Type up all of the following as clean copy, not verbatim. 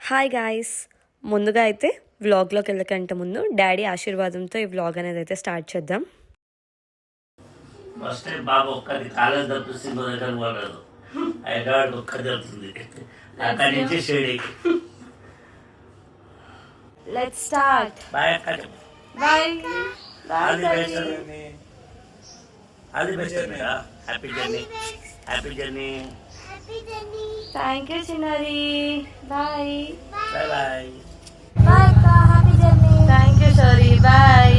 Hi guys, ముందుగా అయితే వ్లాగ్లోకి వెళ్ళకంటే ముందు డాడీ ఆశీర్వాదంతో ఈ వ్లాగ్ అనేది అయితే స్టార్ట్ చేద్దాం. ఫస్ట్ బాబు ఒక్కది కాలేజ్ తప్పిస్తే ఇంకో దగ్గర పడదు. హైదరాబాద్ ఒక్కది జరుగుతుంది, అక్కడి నుంచి షిరిడీకి. Let's start. బాయ్ అక్క. Bye. All the best. All the best. Happy journey. Happy journey. Thank you చిన్నారి. బాయ్. Bye bye. బాయ్ అక్క, happy journey. Thank you sorry. Bye.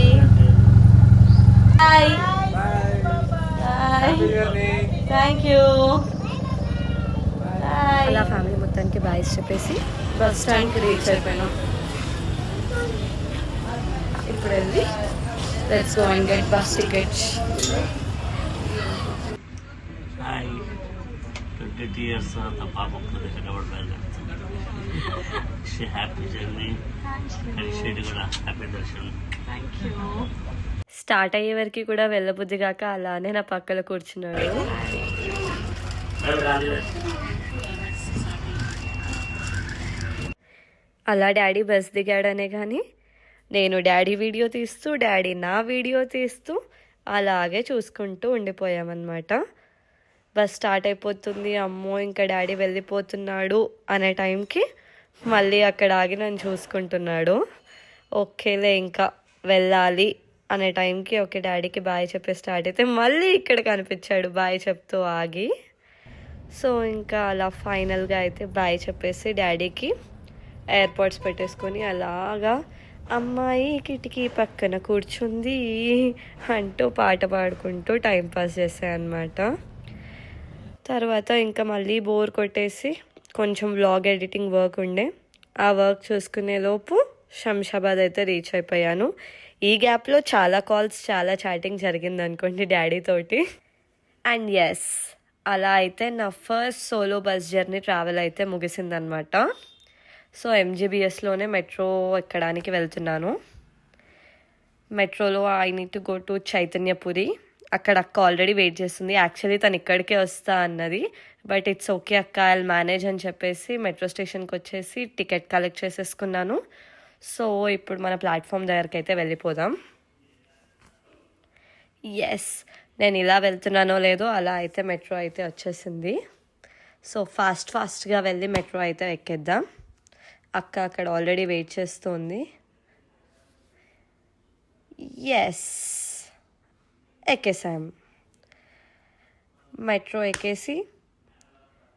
Bye. Bye. Thank you. Bye. అలా family మొత్తానికి bye చెప్పేసి bus స్టాండ్కి reach అయిపోయినాం. ఇప్పుడు వెళ్ళి let's go and get bus tickets. Hi. 20 years తర్వాత పాప ఒక్క దగ్గర పడలేదు. Happy journey. షిరిడి కూడా హ్యాపీ దర్శనం. స్టార్ట్ అయ్యే వరకు కూడా వెళ్ళబుద్ధి కాక అలానే నా పక్కన కూర్చున్నాడు. అలా డాడీ బస్ దిగాడనే కానీ నేను డాడీ వీడియో తీస్తూ డాడీ నా వీడియో తీస్తూ అలాగే చూసుకుంటూ ఉండిపోయామన్నమాట. బస్ స్టార్ట్ అయిపోతుంది, అమ్మో ఇంకా డాడీ వెళ్ళిపోతున్నాడు అనే టైంకి మళ్ళీ అక్కడ ఆగి నన్ను చూసుకుంటున్నాడు. ఓకేలే ఇంకా వెళ్ళాలి అనే టైంకి ఓకే డాడీకి బాయ్ చెప్పి స్టార్ట్ అయితే మళ్ళీ ఇక్కడ కనిపించాడు బాయ్ చెప్తూ ఆగి. సో ఇంకా అలా ఫైనల్గా అయితే బాయ్ చెప్పేసి డాడీకి ఎయిర్పోర్ట్స్ పెట్టేసుకొని అలాగా అమ్మాయి కిటికీ పక్కన కూర్చుంది అంటూ పాట పాడుకుంటూ టైంపాస్ చేశాను అనమాట. తర్వాత ఇంకా మళ్ళీ బోర్ కొట్టేసి కొంచెం వ్లాగ్ ఎడిటింగ్ వర్క్ ఉండే, ఆ వర్క్ చూసుకునే లోపు శంషాబాద్ అయితే రీచ్ అయిపోయాను. ఈ గ్యాప్లో చాలా కాల్స్ చాలా చాటింగ్ జరిగింది అనుకోండి డాడీ తోటి. అండ్ ఎస్, అలా అయితే నా first solo bus journey travel అయితే ముగిసిందనమాట. సో ఎంజీబీఎస్లోనే మెట్రో ఎక్కడానికి వెళ్తున్నాను. మెట్రోలో I need to go to Chaitanyapuri. అక్కడ అక్క ఆల్రెడీ వెయిట్ చేస్తుంది. యాక్చువల్లీ తను ఇక్కడికే వస్తా అన్నది, బట్ ఇట్స్ ఓకే అక్క ఐ మేనేజ్ అని చెప్పేసి మెట్రో స్టేషన్కి వచ్చేసి టికెట్ కలెక్ట్ చేసేసుకున్నాను. సో ఇప్పుడు మన ప్లాట్ఫామ్ దగ్గరికి అయితే వెళ్ళిపోదాం. ఎస్, నేను ఇలా వెళ్తున్నానో లేదో అలా అయితే మెట్రో అయితే వచ్చేసింది. సో ఫాస్ట్గా వెళ్ళి మెట్రో అయితే ఎక్కేద్దాం. అక్క అక్కడ ఆల్రెడీ వెయిట్ చేస్తుంది. ఎస్, ఎక్కేసాం. మెట్రో ఎక్కేసి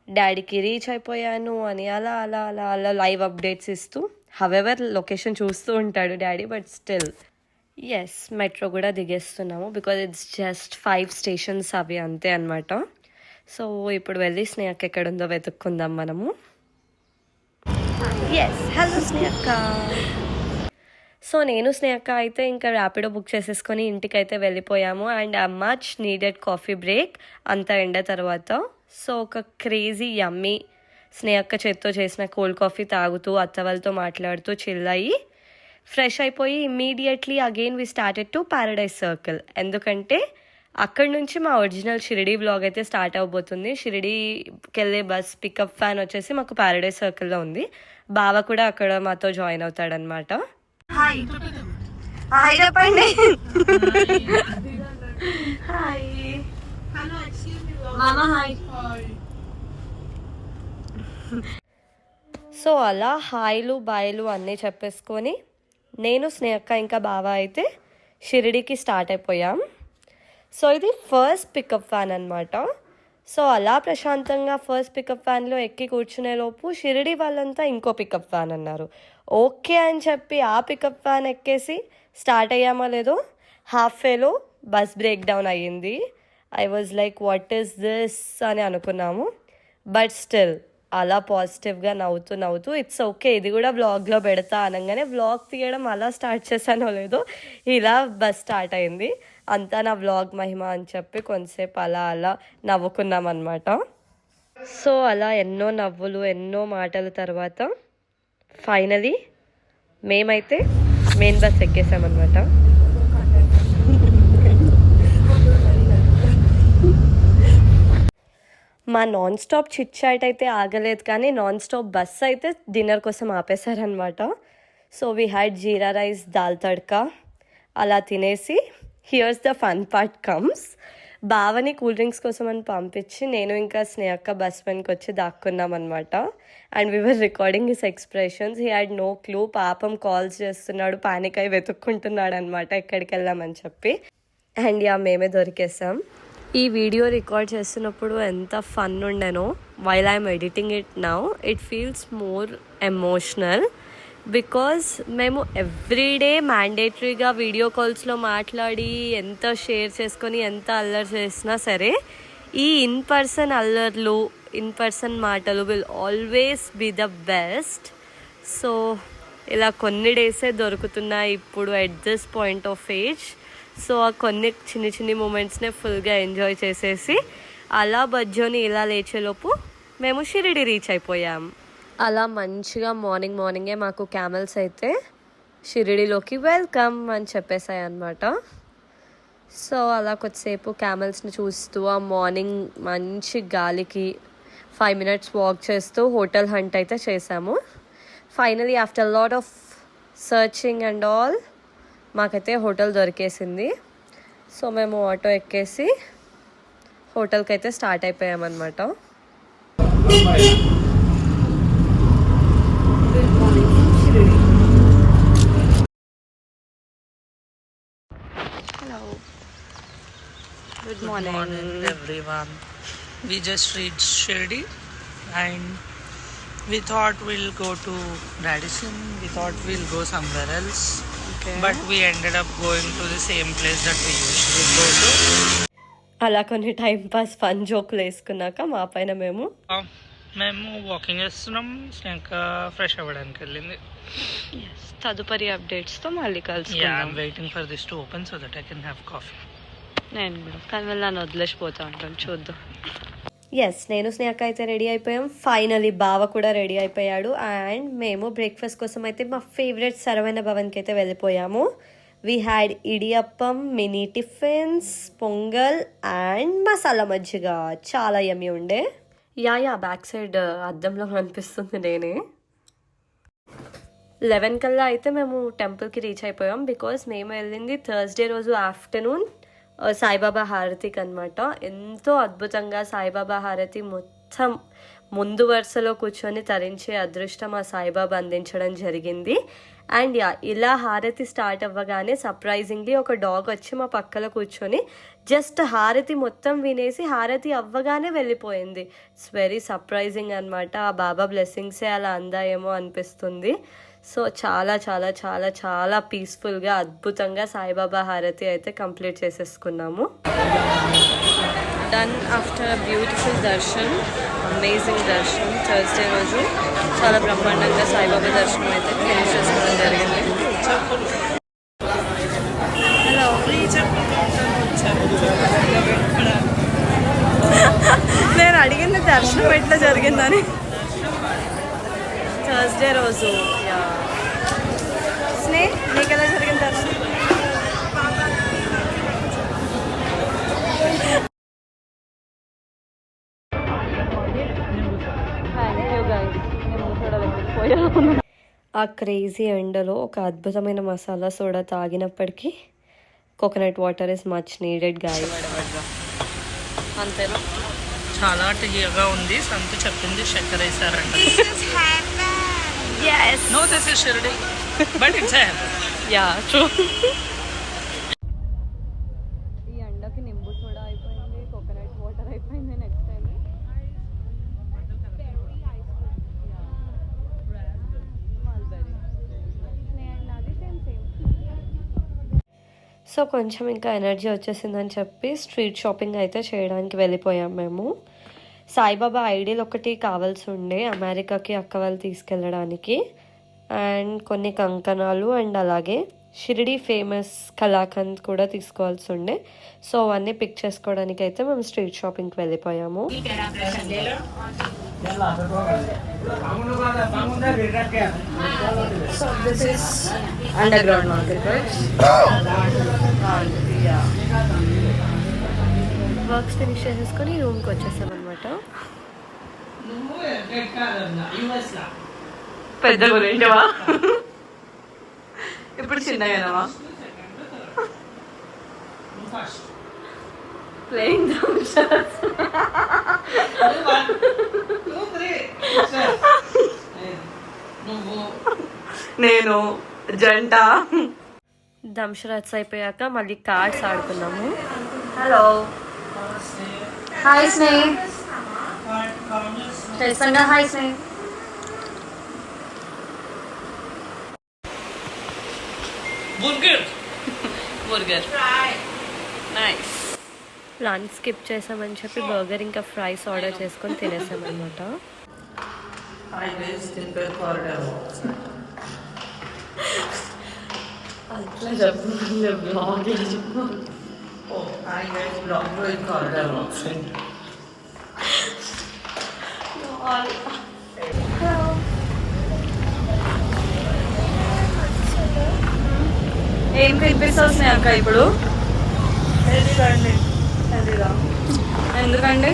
డాడీకి రీచ్ అయిపోయాను అని అలా అలా అలా అలా లైవ్ అప్డేట్స్ ఇస్తూ హవెవర్ లొకేషన్ చూస్తూ ఉంటాడు daddy, but still yes metro కూడా దిగేస్తున్నాము బికాజ్ ఇట్స్ జస్ట్ 5 స్టేషన్స్ అవి అంతే అనమాట. సో ఇప్పుడు వెళ్ళి స్నేహక్ ఎక్కడుందో వెతుక్కుందాం మనము. Yes, hello స్నేహక్క. సో నేను స్నేహక్క అయితే ఇంకా ర్యాపిడో బుక్ చేసేసుకొని ఇంటికైతే వెళ్ళిపోయాము. And much needed coffee break అంత ఎండ తర్వాత. సో ఒక క్రేజీ యమ్మీ స్నేహక్క చేత్తో చేసిన కోల్డ్ కాఫీ తాగుతూ అత్త వాళ్ళతో మాట్లాడుతూ చిల్ అయ్యి ఫ్రెష్ అయిపోయి immediately again we started to Paradise circle. ఎందుకంటే అక్కడి నుంచి మా ఒరిజినల్ షిరిడీ వ్లాగ్ అయితే స్టార్ట్ అవబోతుంది. షిరిడీకి వెళ్ళే బస్ పికప్ ఫ్యాన్ వచ్చేసి మాకు ప్యారడైజ్ సర్కిల్లో ఉంది. బావ కూడా అక్కడ మాతో జాయిన్ అవుతాడనమాట. హాయ్ హాయ్ చెప్పండి. హాయ్ మామా హాయ్. సో అలా హాయ్లు బాయ్లు అన్నీ చెప్పేసుకొని నేను స్నేహక్క ఇంకా బావ అయితే షిరిడీకి స్టార్ట్ అయిపోయాం. సో ఇది ఫస్ట్ పికప్ ఫ్యాన్ అనమాట. సో అలా ప్రశాంతంగా ఫస్ట్ పికప్ ఫ్యాన్లో ఎక్కి కూర్చునే లోపు షిరిడీ వాళ్ళంతా ఇంకో పికప్ ఫ్యాన్ అన్నారు. ఓకే అని చెప్పి ఆ పికప్ ఫ్యాన్ ఎక్కేసి స్టార్ట్ అయ్యామో లేదో హాఫ్ వేలో బస్ బ్రేక్ డౌన్ అయ్యింది. I was like what is this అని అనుకున్నాము. బట్ స్టిల్ అలా పాజిటివ్గా నవ్వుతూ ఇట్స్ ఓకే ఇది కూడా వ్లాగ్లో పెడతా అనగానే వ్లాగ్ తీయడం అలా స్టార్ట్ చేశానో లేదో ఇలా బస్ స్టార్ట్ అయింది. అంతా నా వ్లాగ్ మహిమ అని చెప్పి కొంతసేపు అలా అలా నవ్వుకున్నాం అనమాట. సో అలా ఎన్నో నవ్వులు ఎన్నో మాటల తర్వాత ఫైనలీ మేమైతే మెయిన్ బస్ ఎక్కేసామన్నమాట. మా నాన్ స్టాప్ చిట్ చాట్ అయితే ఆగలేదు, కానీ నాన్ స్టాప్ బస్ అయితే డిన్నర్ కోసం ఆపేశారనమాట. So we had jeera rice, dal tadka అలా తినేసి here's the fun part comes. బావని కూల్ డ్రింక్స్ కోసం అని పంపించి నేను ఇంకా స్నేహక్క బస్ పైనకి వచ్చి దాక్కున్నాం అనమాట. And we were recording his expressions. He had no clue. పాపం కాల్స్ చేస్తున్నాడు, పానిక్ అయి వెతుక్కుంటున్నాడు అనమాట ఎక్కడికి వెళ్ళామని చెప్పి. అండ్ మేమే దొరికేసాం. ఈ వీడియో రికార్డ్ చేస్తున్నప్పుడు ఎంత ఫన్ ఉండేనో. While I'm editing it now it feels more emotional, because మేము ఎవ్రీడే మ్యాండేటరీగా వీడియో కాల్స్లో మాట్లాడి ఎంత షేర్ చేసుకొని ఎంత అల్లరి చేసినా సరే ఈ ఇన్ పర్సన్ అల్లర్లు, ఇన్ పర్సన్ మాటలు will always be the best. So ఇలా కొన్ని డేసే దొరుకుతున్నాయి ఇప్పుడు at this point of age. So ఆ కొన్ని చిన్ని మూమెంట్స్నే ఫుల్గా ఎంజాయ్ చేసేసి అలా బజ్జోని ఇలా లేచేలోపు మేము షిరిడి రీచ్ అయిపోయాం. అలా మంచిగా మార్నింగే మాకు క్యామెల్స్ అయితే షిరిడిలోకి వెల్కమ్ అని చెప్పేసాయి అన్నమాట. సో అలా కొద్దిసేపు క్యామెల్స్ని చూస్తూ ఆ మార్నింగ్ మంచి గాలికి 5 minutes వాక్ చేస్తూ హోటల్ హంట్ అయితే చేసాము. Finally after lot of searching and all మాకైతే హోటల్ దొరికేసింది. సో మేము ఆటో ఎక్కేసి హోటల్కి అయితే స్టార్ట్ అయిపోయామన్నమాట. Hello, good morning everyone. We just reached Shirdi and we thought we'll go to Radisson. We thought we'll go somewhere else. Okay. But we ended up going to the same place that we usually go to. అలా కొన్ని time pass fun జోకులు వేసుకున్నాక మా పైన మేము walking చేస్తున్నాం. ఇంకా fresh అవ్వడానికి వెళ్ళింది. తదుపరి అప్డేట్స్తో మళ్ళీ కలిసి I'm waiting for this to open so that I can have coffee. నేను కూడా కానీ వెళ్ళి నన్ను వదిలేసిపోతా ఉంటాను, చూద్దాం. నేను స్నేహక్క అయితే రెడీ అయిపోయాం. ఫైనలీ బావ కూడా రెడీ అయిపోయాడు. అండ్ మేము బ్రేక్ఫాస్ట్ కోసం అయితే మా ఫేవరెట్ సరవణ భవన్కి అయితే వెళ్ళిపోయాము. We had idiyappam, mini tiffins, pongal and masala మజ్జిగ. చాలా యమ్మీ ఉండే. బ్యాక్ సైడ్ అద్దంలో కనిపిస్తుంది నేనే. 11 కల్లా అయితే మేము టెంపుల్కి రీచ్ అయిపోయాం. బికాస్ మేము వెళ్ళింది థర్స్డే రోజు ఆఫ్టర్నూన్ సాయిబాబా హారతికి అనమాట. ఎంతో అద్భుతంగా సాయిబాబా హారతి మొత్తం ముందు వరుసలో కూర్చొని తరించే అదృష్టం ఆ సాయిబాబా అందించడం జరిగింది. అండ్ ఇలా హారతి స్టార్ట్ అవ్వగానే సర్ప్రైజింగ్లీ ఒక డాగ్ వచ్చి మా పక్కన కూర్చొని జస్ట్ హారతి మొత్తం వినేసి హారతి అవ్వగానే వెళ్ళిపోయింది. ఇట్స్ వెరీ సర్ప్రైజింగ్ అనమాట. ఆ బాబా బ్లెస్సింగ్సే అలా అందాయేమో అనిపిస్తుంది. సో చాలా చాలా చాలా చాలా పీస్ఫుల్గా అద్భుతంగా సాయిబాబా హారతి అయితే కంప్లీట్ చేసేసుకున్నాము. Done after beautiful darshan, amazing దర్శనం. థర్స్డే రోజు చాలా బ్రహ్మాండంగా సాయిబాబా దర్శనం అయితే ఫినిష్ చేసుకోవడం జరిగింది. నేను అడిగింది దర్శనం ఎట్లా జరిగిందని. థర్స్డే రోజు స్నేహ్ నీకు ఎలా జరిగింది దర్శనం? ఆ క్రేజీ ఎండలో ఒక అద్భుతమైన మసాలా సోడా తాగినప్పటికీ coconut water is much needed guys. అంతేనా? చాలా తీయగా ఉంది. సంతు చెప్పింది చక్కెర వేసారంట. No, this is Shirdi, but it's a heaven. True. ఈ ఎండకి నింబు సోడా అయిపోయింది, కోకోనట్ వాటర్ అయిపోయింది. నెక్స్ట్ టైం సో కొంచెం ఇంకా ఎనర్జీ వచ్చేసిందని చెప్పి స్ట్రీట్ షాపింగ్ అయితే చేయడానికి వెళ్ళిపోయాం మేము. సాయిబాబా ఐడియల్ ఒకటి కావాల్సి ఉండే అమెరికాకి అక్క వాళ్ళు తీసుకెళ్ళడానికి. అండ్ కొన్ని కంకణాలు అండ్ అలాగే షిరిడి ఫేమస్ కలాకంద్ కూడా తీసుకోవాల్సి ఉండే. సో అవన్నీ పిక్ చేసుకోవడానికి అయితే మేము స్ట్రీట్ షాపింగ్కి వెళ్ళిపోయాము. So this is under ground market. Works finish చేసేసుకొని రూమ్కి వచ్చేసాం అనమాట. నువ్వు రెడ్ కాదన్నా యూఎస్ లా పెద్ద గురించవా ఇప్పుడు చిన్నగానవా ఫస్ట్ ప్లేయింగ్ నువ్వు నేను జంట దంశరథ్స్ అయిపోయాక మళ్ళీ కార్డ్స్ ఆడుకున్నాము. హలో హాయ్ స్నేహ్ చేస్తాగా hi Sneh burger nice. Lunch skip చేసామని చెప్పి బర్గర్ ఇంకా ఫ్రైస్ ఆర్డర్ చేసుకొని తినేసామన్నమాట. అట్లా చెప్పు బ్లాగ్ చెప్పు. ఏం తినిపిస్తుంది అక్క ఇప్పుడు? ఎందుకండి?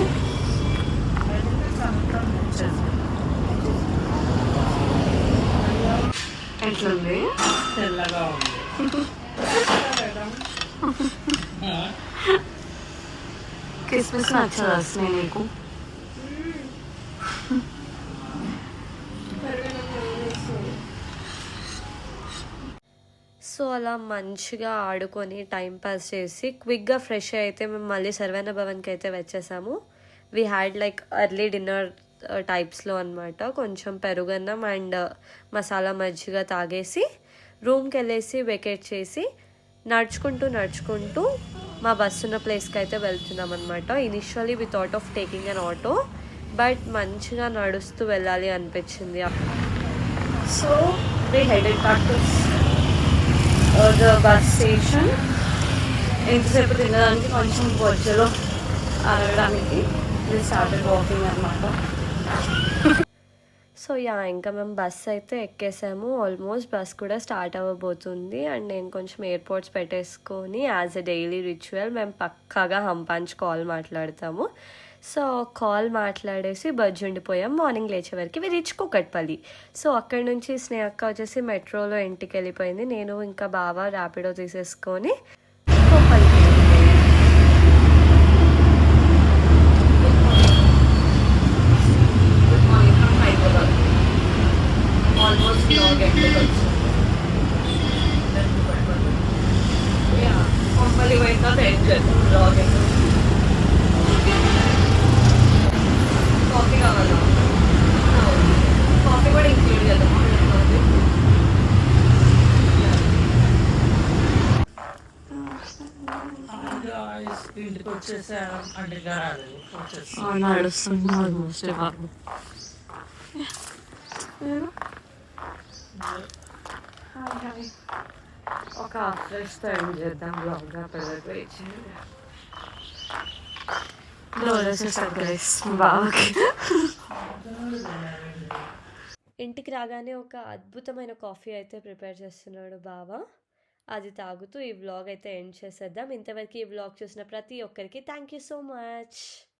ఎట్లుంది? తెల్లగా ఉంది. కిస్మిస్ నచ్చదా నీకు? సో అలా మంచిగా ఆడుకొని టైం పాస్ చేసి క్విక్గా ఫ్రెష్ అయితే మేము మళ్ళీ సర్వైన భవన్కి అయితే వచ్చేసాము. We had like early dinner టైప్స్లో అనమాట. కొంచెం పెరుగన్నం అండ్ మసాలా మజ్జిగ తాగేసి రూమ్కి వెళ్ళేసి వెకేట్ చేసి నడుచుకుంటూ మా బస్సు ఉన్న ప్లేస్కి అయితే వెళ్తున్నాం అనమాట. Initially we thought of taking an auto, but మంచిగా నడుస్తూ వెళ్ళాలి అనిపించింది. So we headed back to the bus station. ఎంతసేపు తినడానికి కొంచెం బొజ్జలో అరగడానికి వి స్టార్టెడ్ వాకింగ్ అనమాట. సో ఇంకా మేము బస్ అయితే ఎక్కేసాము. ఆల్మోస్ట్ బస్ కూడా స్టార్ట్ అవ్వబోతుంది. అండ్ నేను కొంచెం ఎయిర్పోర్ట్స్ పెట్టేసుకొని యాజ్ ఎ డైలీ రిచువల్ మేము పక్కాగా హంపాంచ్ కాల్ మాట్లాడతాము. సో కాల్ మాట్లాడేసి బజ్జి ఉండిపోయాం. మార్నింగ్ లేచే వరకు వి రీచ్ కూకట్పల్లి. సో అక్కడి నుంచి స్నేహక్క వచ్చేసి మెట్రోలో ఇంటికి వెళ్ళిపోయింది. నేను ఇంకా బావ ర్యాపిడో తీసేసుకొని కూకట్పల్లికి ఆల్మోస్ట్ బ్లాగ్ ఎండ్కి వచ్చింది. మళ్ళీ పోయినా ఎండ్ చేద్దాం బ్లాగ్. కాఫీ కావాలా? కాఫీ కూడా ఇంక్లూడ్ చేద్దాం. ఇంటికి వచ్చేసాను అంటే రాలేదు. నడుస్తుంది ఆల్మోస్ట్ బాబు. ఒక ఫ్రెష్తో ఎండ్ చేద్దాం బ్లాగ్గా. పిల్లలకి వెయిట్ చేయండి. ఇంటికి రాగానే ఒక అద్భుతమైన కాఫీ అయితే ప్రిపేర్ చేస్తున్నాడు బావ. అది తాగుతూ ఈ వ్లాగ్ అయితే ఎండ్ చేసేద్దాం. ఇంతవరకు ఈ వ్లాగ్ చూసిన ప్రతి ఒక్కరికి థ్యాంక్ యూ సో మచ్.